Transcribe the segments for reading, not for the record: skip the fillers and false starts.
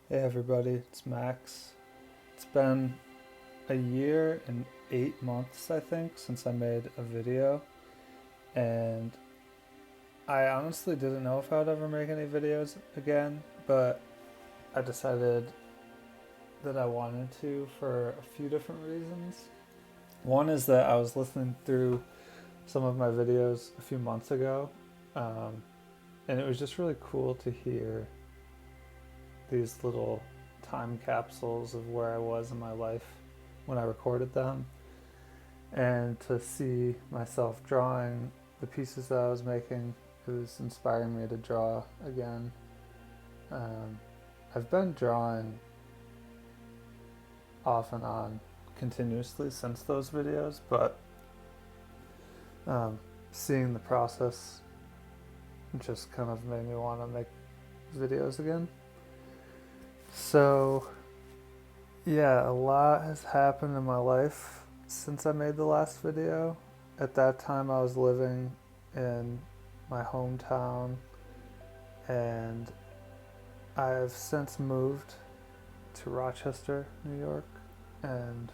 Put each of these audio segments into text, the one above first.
Hey everybody, it's Max. It's been a year and 8 months, I think, since I made a video, and I honestly didn't know if I would ever make any videos again, but I decided that I wanted to for a few different reasons. One is that I was listening through some of my videos a few months ago, um, and it was just really cool to hear these little time capsules of where I was in my life when I recorded them, and to see myself drawing the pieces that I was making. It was inspiring me to draw again. Um, I've been drawing off and on continuously since those videos, but um, seeing the process just kind of made me want to make videos again. So yeah, a lot has happened in my life since I made the last video. At that time, I was living in my hometown, and I've since moved to Rochester, New York, and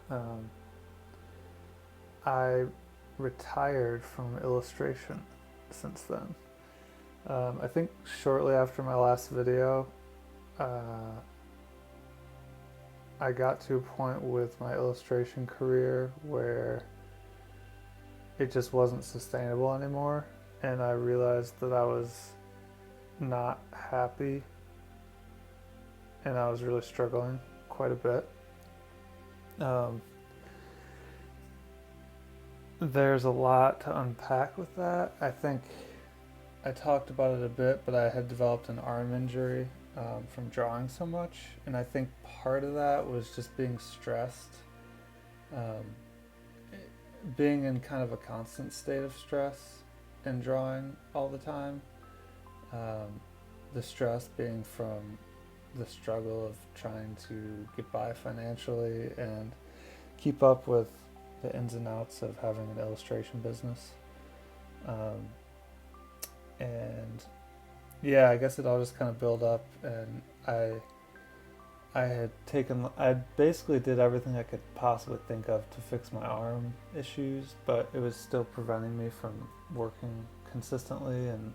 um, I retired from illustration since then. I think shortly after my last video, uh, I got to a point with my illustration career where it just wasn't sustainable anymore, and I realized that I was not happy and I was really struggling quite a bit. Um, there's a lot to unpack with that. I think I talked about it a bit, but I had developed an arm injury from drawing so much, and I think part of that was just being stressed, um, being in kind of a constant state of stress and drawing all the time. Um, the stress being from the struggle of trying to get by financially and keep up with the ins and outs of having an illustration business. Um, and yeah, I guess it all just kind of built up, and I basically did everything I could possibly think of to fix my arm issues, but it was still preventing me from working consistently and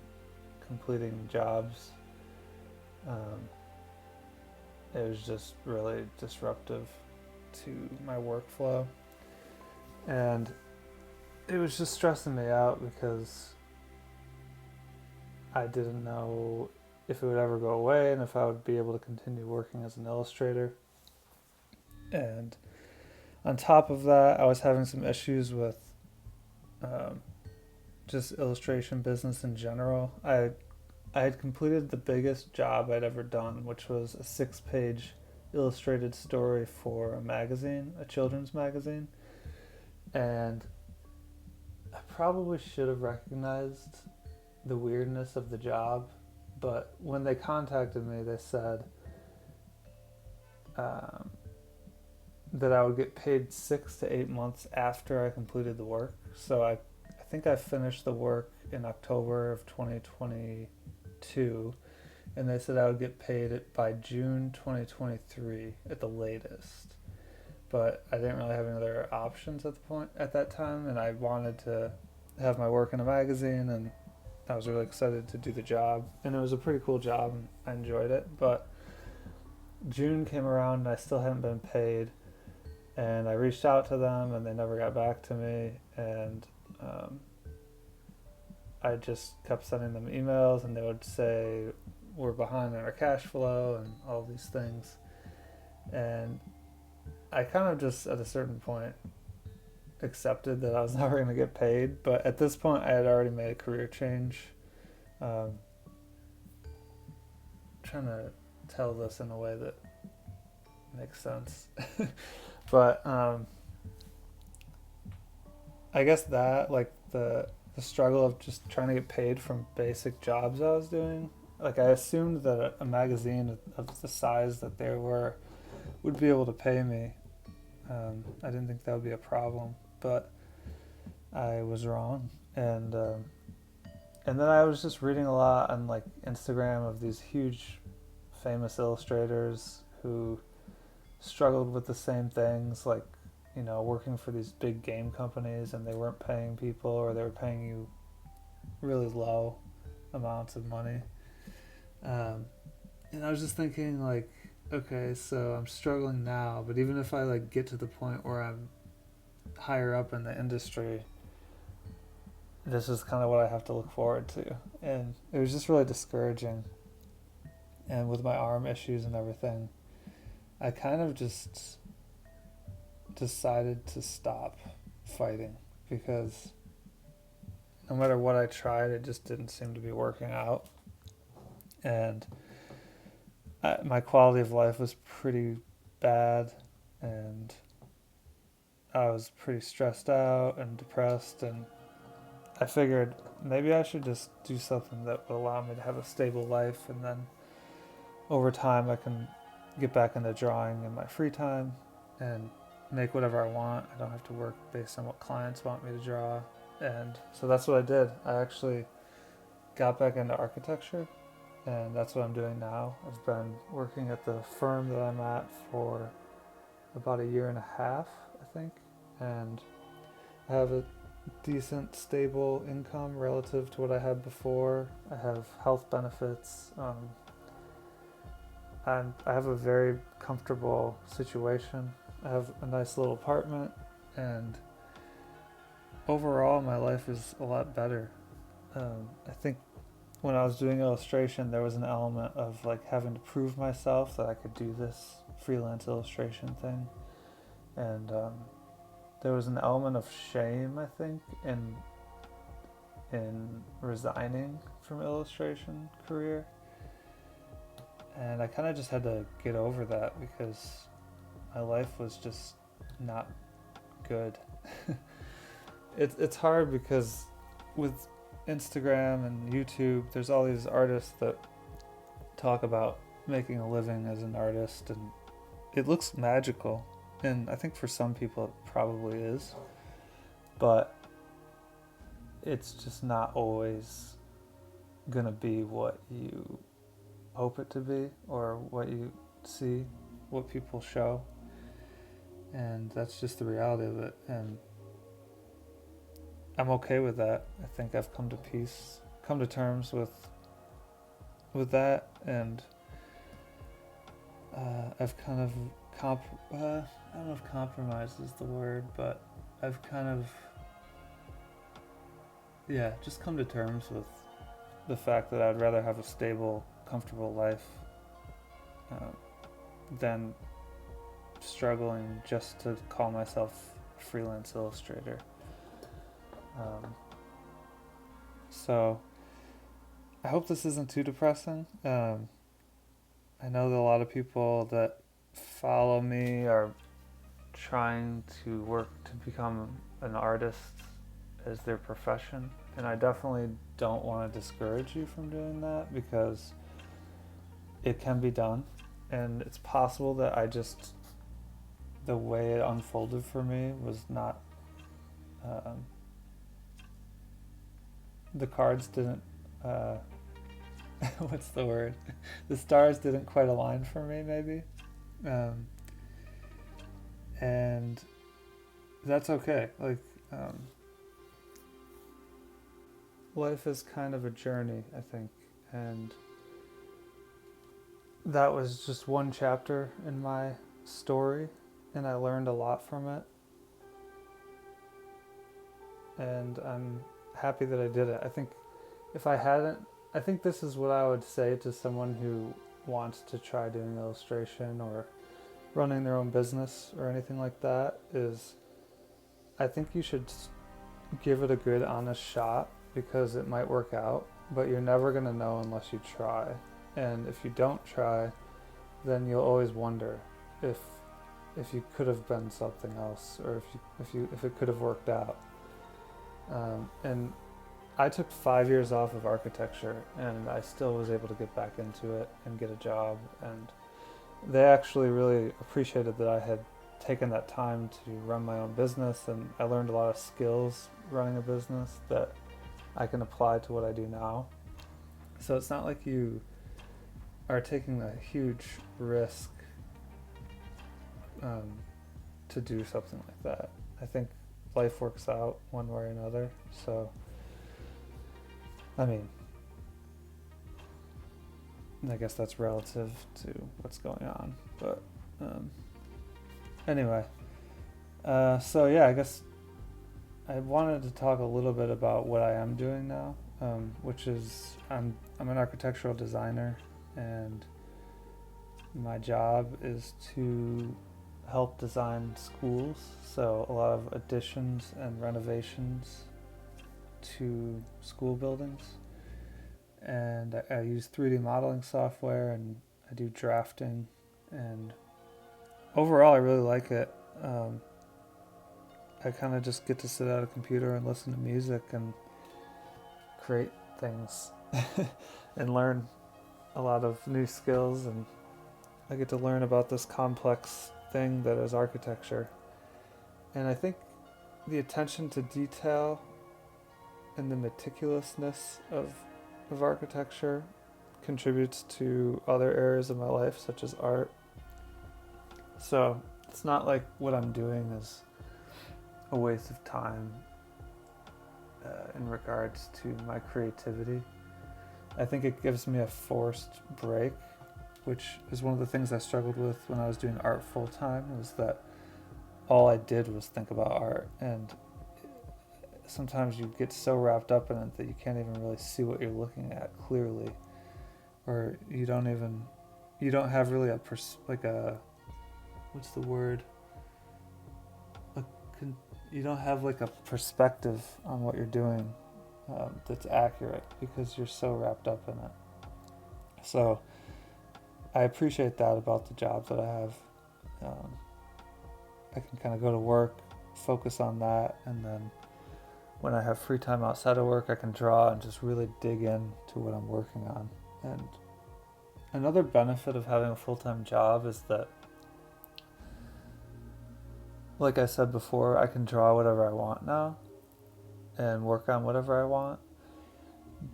completing jobs. Um, it was just really disruptive to my workflow, and it was just stressing me out because I didn't know if it would ever go away and if I would be able to continue working as an illustrator. And on top of that, I was having some issues with um, just illustration business in general. I had completed the biggest job I'd ever done, which was a 6-page illustrated story for a magazine, a children's magazine. And I probably should have recognized the weirdness of the job, but when they contacted me, they said um, that I would get paid 6 to 8 months after I completed the work. So I think I finished the work in October of 2022, and they said I would get paid it by June 2023 at the latest. But I didn't really have any other options at that time, and I wanted to have my work in a magazine, and I was really excited to do the job, and it was a pretty cool job, and I enjoyed it. But June came around, and I still hadn't been paid, and I reached out to them, and they never got back to me, and I just kept sending them emails, and they would say we're behind on our cash flow and all these things, and I kind of just at a certain point accepted that I was never going to get paid. But at this point, I had already made a career change. Um, trying to tell this in a way that makes sense. But I guess that, like, the struggle of just trying to get paid from basic jobs I was doing. Like, I assumed that a magazine of the size that they were would be able to pay me. I didn't think that would be a problem, but I was wrong. And then I was just reading a lot on like Instagram of these huge famous illustrators who struggled with the same things, like, you know, working for these big game companies and they weren't paying people, or they were paying you really low amounts of money. And I was just thinking, like, okay, so I'm struggling now, but even if I like get to the point where I'm higher up in the industry, this is kind of what I have to look forward to. And it was just really discouraging. And with my arm issues and everything, I kind of just decided to stop fighting, because no matter what I tried, it just didn't seem to be working out. And my quality of life was pretty bad, and I was pretty stressed out and depressed, and I figured maybe I should just do something that would allow me to have a stable life, and then over time I can get back into drawing in my free time and make whatever I want. I don't have to work based on what clients want me to draw. And so that's what I did. I actually got back into architecture, and that's what I'm doing now. I've been working at the firm that I'm at for about a year and a half, I think, and I have a decent, stable income relative to what I had before. I have health benefits. I have a very comfortable situation. I have a nice little apartment, and overall my life is a lot better. I think when I was doing illustration, there was an element of like having to prove myself that I could do this freelance illustration thing, and there was an element of shame, I think, in resigning from illustration career, and I kind of just had to get over that because my life was just not good. It's hard because with Instagram and YouTube, there's all these artists that talk about making a living as an artist, and it looks magical, and I think for some people it probably is, but it's just not always gonna be what you hope it to be, or what you see, what people show, and that's just the reality of it. And I'm okay with that. I think I've come to terms with that, and I've kind of I don't know if compromise is the word, but I've kind of just come to terms with the fact that I'd rather have a stable, comfortable life than struggling just to call myself a freelance illustrator. So I hope this isn't too depressing. I know that a lot of people that follow me are trying to work to become an artist as their profession, and I definitely don't want to discourage you from doing that, because it can be done, and it's possible that the way it unfolded for me was not the cards didn't what's the word? The stars didn't quite align for me, maybe. And that's okay. Like, life is kind of a journey, I think. And that was just one chapter in my story, and I learned a lot from it. And I'm happy that I did it. I think if I hadn't, I think this is what I would say to someone who wants to try doing illustration or running their own business or anything like that, is I think you should give it a good, honest shot, because it might work out, but you're never going to know unless you try. And if you don't try, then you'll always wonder if you could have been something else, or if it could have worked out. And I took 5 years off of architecture, and I still was able to get back into it and get a job. And they actually really appreciated that I had taken that time to run my own business, and I learned a lot of skills running a business that I can apply to what I do now. So it's not like you are taking a huge risk to do something like that. I think life works out one way or another. So, I mean, I guess that's relative to what's going on. But anyway, so yeah, I guess I wanted to talk a little bit about what I am doing now, which is I'm an architectural designer, and my job is to help design schools. So a lot of additions and renovations to school buildings. And I use 3D modeling software, and I do drafting, and overall I really like it. I kind of just get to sit at a computer and listen to music and create things and learn a lot of new skills, and I get to learn about this complex thing that is architecture. And I think the attention to detail and the meticulousness of architecture contributes to other areas of my life, such as art. So it's not like what I'm doing is a waste of time in regards to my creativity. I think it gives me a forced break, which is one of the things I struggled with when I was doing art full time, was that all I did was think about art, and sometimes you get so wrapped up in it that you can't even really see what you're looking at clearly, or you don't have really what's the word? You don't have like a perspective on what you're doing that's accurate, because you're so wrapped up in it. So I appreciate that about the job that I have. I can kind of go to work, focus on that, and then when I have free time outside of work, I can draw and just really dig into what I'm working on. And another benefit of having a full-time job is that, like I said before, I can draw whatever I want now and work on whatever I want.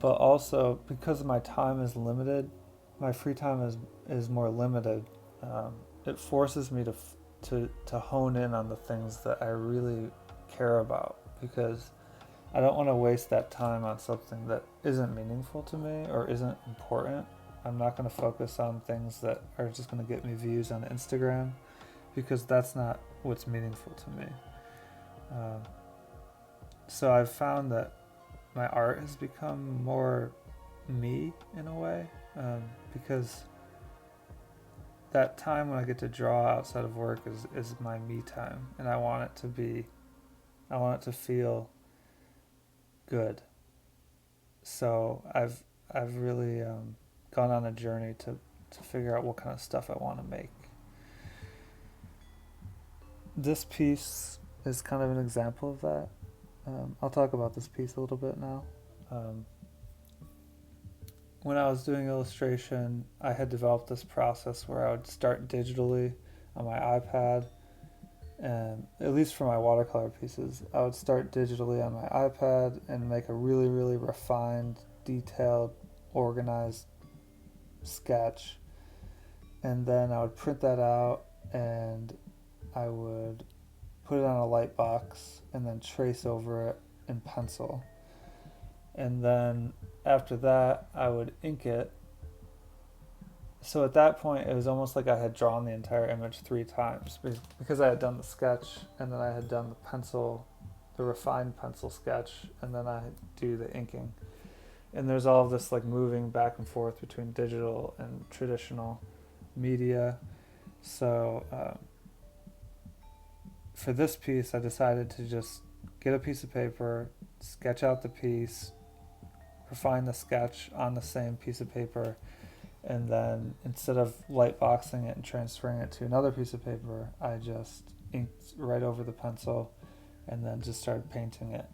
But also, because my time is limited, my free time is more limited. It forces me to hone in on the things that I really care about, because I don't want to waste that time on something that isn't meaningful to me or isn't important. I'm not going to focus on things that are just going to get me views on Instagram, because that's not what's meaningful to me. So I've found that my art has become more me in a way, because that time when I get to draw outside of work is my me time, and I want it to feel good. So I've really gone on a journey to figure out what kind of stuff I want to make. This piece is kind of an example of that. I'll talk about this piece a little bit now. When I was doing illustration, I had developed this process where I would start digitally on my iPad, and at least for my watercolor pieces, I would start digitally on my iPad and make a really, really refined, detailed, organized sketch. And then I would print that out, and I would put it on a light box and then trace over it in pencil. And then after that, I would ink it. So at that point, it was almost like I had drawn the entire image 3 times, because I had done the sketch, and then I had done the refined pencil sketch, and then I do the inking. And there's all of this like moving back and forth between digital and traditional media. So for this piece, I decided to just get a piece of paper, sketch out the piece, refine the sketch on the same piece of paper, and then instead of light boxing it and transferring it to another piece of paper, I just inked right over the pencil and then just started painting it.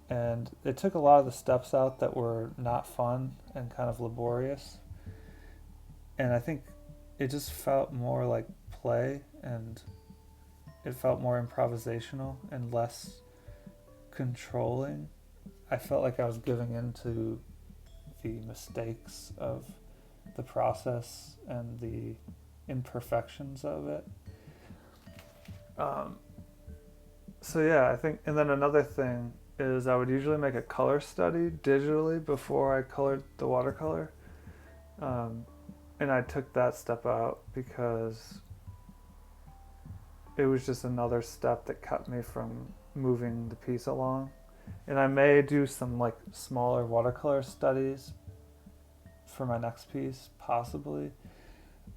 And it took a lot of the steps out that were not fun and kind of laborious. And I think it just felt more like play, and it felt more improvisational and less controlling. I felt like I was giving in to the mistakes of the process and the imperfections of it. So yeah, I think, and then another thing is I would usually make a color study digitally before I colored the watercolor. And I took that step out because it was just another step that kept me from moving the piece along. And I may do some like smaller watercolor studies for my next piece, possibly.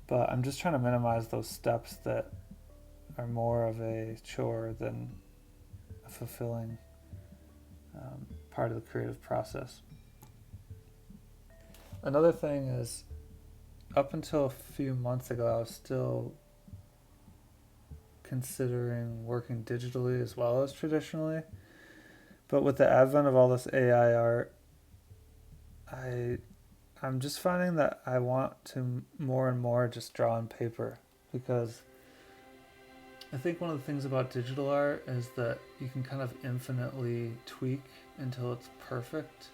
But I'm just trying to minimize those steps that are more of a chore than a fulfilling part of the creative process. Another thing is, up until a few months ago, I was still considering working digitally as well as traditionally. But with the advent of all this AI art, I'm just finding that I want to more and more just draw on paper, because I think one of the things about digital art is that you can kind of infinitely tweak until it's perfect.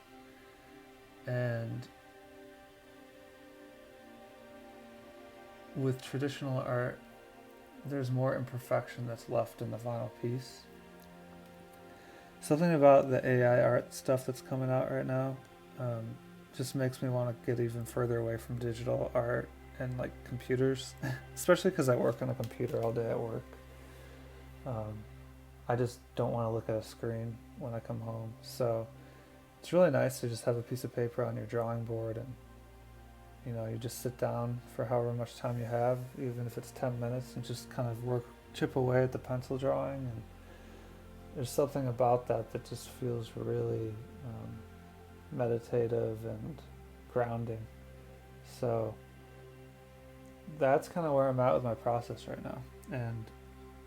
And with traditional art, there's more imperfection that's left in the final piece. Something about the AI art stuff that's coming out right now just makes me want to get even further away from digital art and like computers, especially because I work on a computer all day at work. I just don't want to look at a screen when I come home. So it's really nice to just have a piece of paper on your drawing board, and you just sit down for however much time you have, even if it's 10 minutes, and just kind of chip away at the pencil drawing. And there's something about that just feels really meditative and grounding. So that's kind of where I'm at with my process right now. And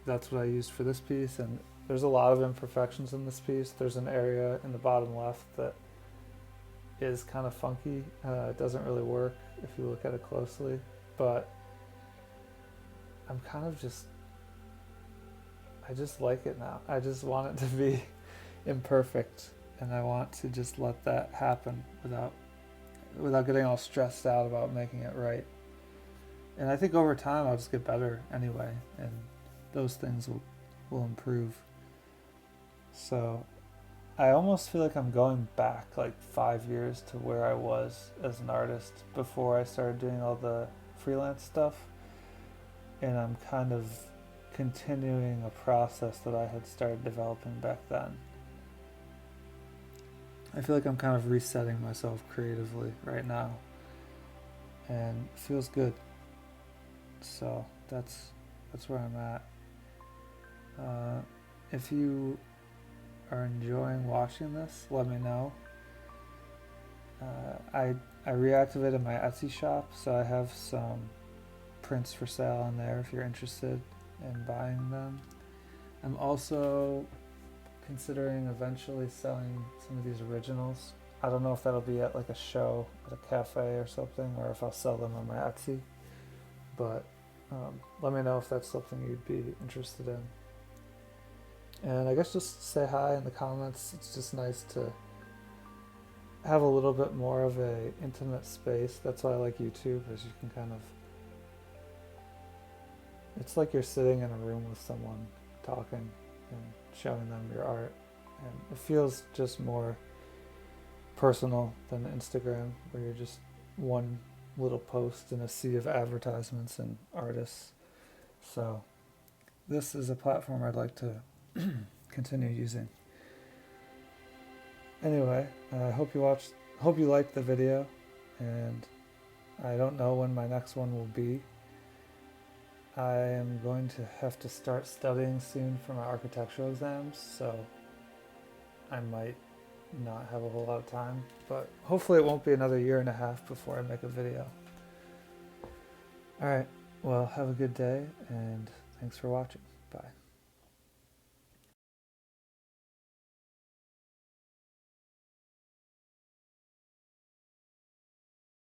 that's what I used for this piece. And there's a lot of imperfections in this piece. There's an area in the bottom left that is kind of funky. It doesn't really work if you look at it closely, but I'm kind of I just like it now. I just want it to be imperfect, and I want to just let that happen without getting all stressed out about making it right. And I think over time I'll just get better anyway, and those things will improve. So I almost feel like I'm going back like 5 years to where I was as an artist before I started doing all the freelance stuff. And I'm kind of continuing a process that I had started developing back then. I feel like I'm kind of resetting myself creatively right now, and it feels good. So that's where I'm at. If you are enjoying watching this, let me know. I reactivated my Etsy shop, so I have some prints for sale on there if you're interested in buying them. I'm also considering eventually selling some of these originals. I don't know if that'll be at like a show at a cafe or something, or if I'll sell them on my Etsy, but let me know if that's something you'd be interested in. And I guess just say hi in the comments. It's just nice to have a little bit more of a intimate space. That's why I like YouTube, is you can kind of, it's like you're sitting in a room with someone talking and showing them your art. And it feels just more personal than Instagram, where you're just one little post in a sea of advertisements and artists. So this is a platform I'd like to continue using. Anyway, I hope you liked the video, and I don't know when my next one will be. I am going to have to start studying soon for my architectural exams, so I might not have a whole lot of time, but hopefully it won't be another 1.5 years before I make a video. Alright, well, have a good day, and thanks for watching. Bye.